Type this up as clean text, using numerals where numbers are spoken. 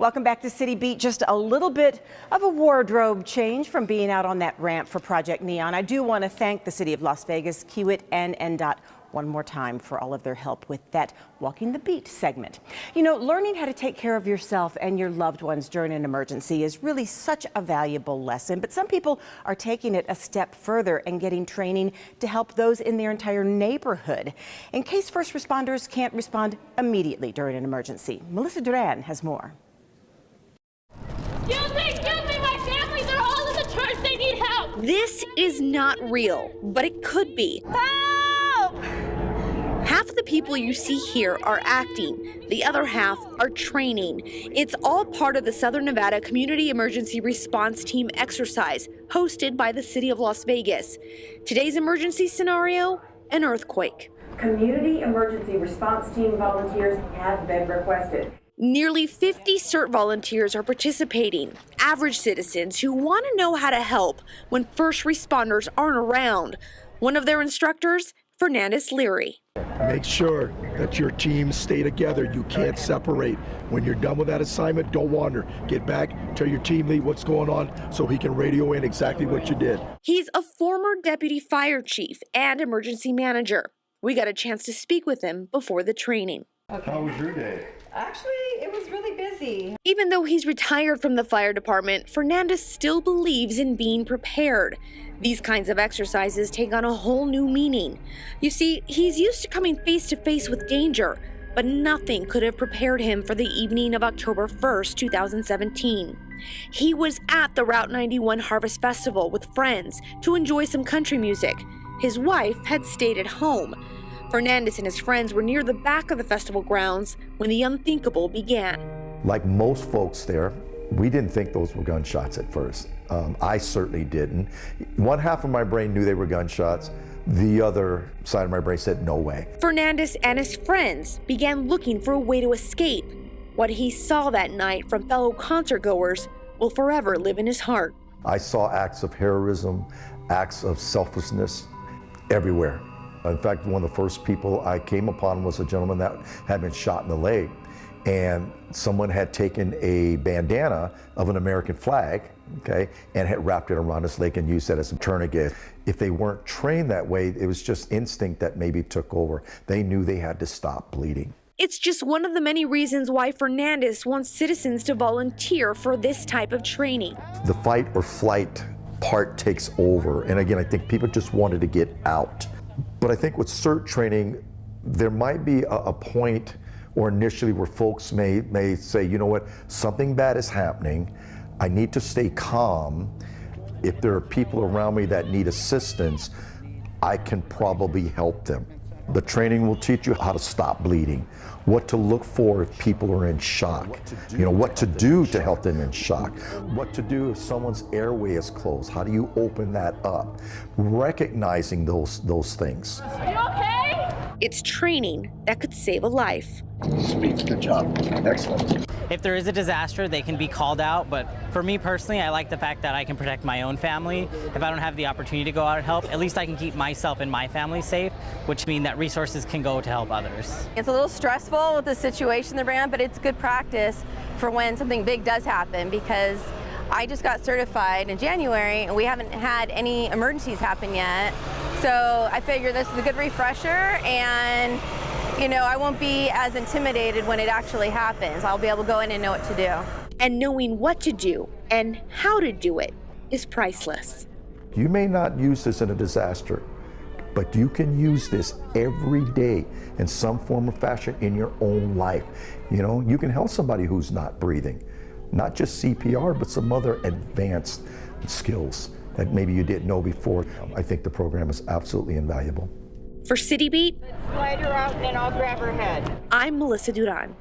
Welcome back to City Beat. Just a little bit of a wardrobe change from being out on that ramp for Project Neon. I do want to thank the City of Las Vegas, Kiewit, and NDOT one more time for all of their help with that Walking the Beat segment. You know, learning how to take care of yourself and your loved ones during an emergency is really such a valuable lesson, but some people are taking it a step further and getting training to help those in their entire neighborhood in case first responders can't respond immediately during an emergency. Melissa Duran has more. Excuse me, my family, they're all in the church, they need help. This is not real, but it could be. Help! Half of the people you see here are acting, the other half are training. It's all part of the Southern Nevada Community Emergency Response Team exercise hosted by the City of Las Vegas. Today's emergency scenario, an earthquake. Community Emergency Response Team volunteers have been requested. Nearly 50 CERT volunteers are participating, average citizens who want to know how to help when first responders aren't around. One of their instructors, FERNANDEZ LEARY. Make sure that your teams stay together. You can't separate. When you're done with that assignment, don't wander. Get back, tell your team lead what's going on so he can radio in exactly what you did. He's a former deputy fire chief and emergency manager. We got a chance to speak with him before the training. Okay. How was your day? Actually, it was really busy. Even though he's retired from the fire department, FERNANDEZ still believes in being prepared. These kinds of exercises take on a whole new meaning. You see, he's used to coming face to face with danger, but nothing could have prepared him for the evening of October 1st, 2017. He was at the Route 91 Harvest Festival with friends to enjoy some country music. His wife had stayed at home. FERNANDEZ and his friends were near the back of the festival grounds when the unthinkable began. Like most folks there, we didn't think those were gunshots at first. I certainly didn't. One half of my brain knew they were gunshots. The other side of my brain said, no way. FERNANDEZ and his friends began looking for a way to escape. What he saw that night from fellow concertgoers will forever live in his heart. I saw acts of heroism, acts of selflessness everywhere. In fact, one of the first people I came upon was a gentleman that had been shot in the leg, and someone had taken a bandana of an American flag, okay, and had wrapped it around his leg and used that as a tourniquet. If they weren't trained that way, it was just instinct that maybe took over. They knew they had to stop bleeding. It's just one of the many reasons why FERNANDEZ wants citizens to volunteer for this type of training. The fight or flight part takes over, and again, I think people just wanted to get out. But I think with CERT training, there might be a point or initially where folks may say, you know what, something bad is happening. I need to stay calm. If there are people around me that need assistance, I can probably help them. The training will teach you how to stop bleeding, what to look for if people are in shock, you know, what to do to help them in shock, what to do if someone's airway is closed, how do you open that up, recognizing those things. Are you okay? It's training that could save a life. Speaks, good job. Excellent. If there is a disaster, they can be called out, but for me personally, I like the fact that I can protect my own family. If I don't have the opportunity to go out and help, at least I can keep myself and my family safe, which means that resources can go to help others. It's a little stressful with the situation they're in, but it's good practice for when something big does happen, because I just got certified in January and we haven't had any emergencies happen yet. So I figure this is a good refresher, and you know, I won't be as intimidated when it actually happens. I'll be able to go in and know what to do. And knowing what to do and how to do it is priceless. You may not use this in a disaster, but you can use this every day in some form or fashion in your own life. You know, you can help somebody who's not breathing, not just CPR, but some other advanced skills that maybe you didn't know before. I think the program is absolutely invaluable. For City Beat, Slide her out and then I'll grab her head. I'm Melissa Duran.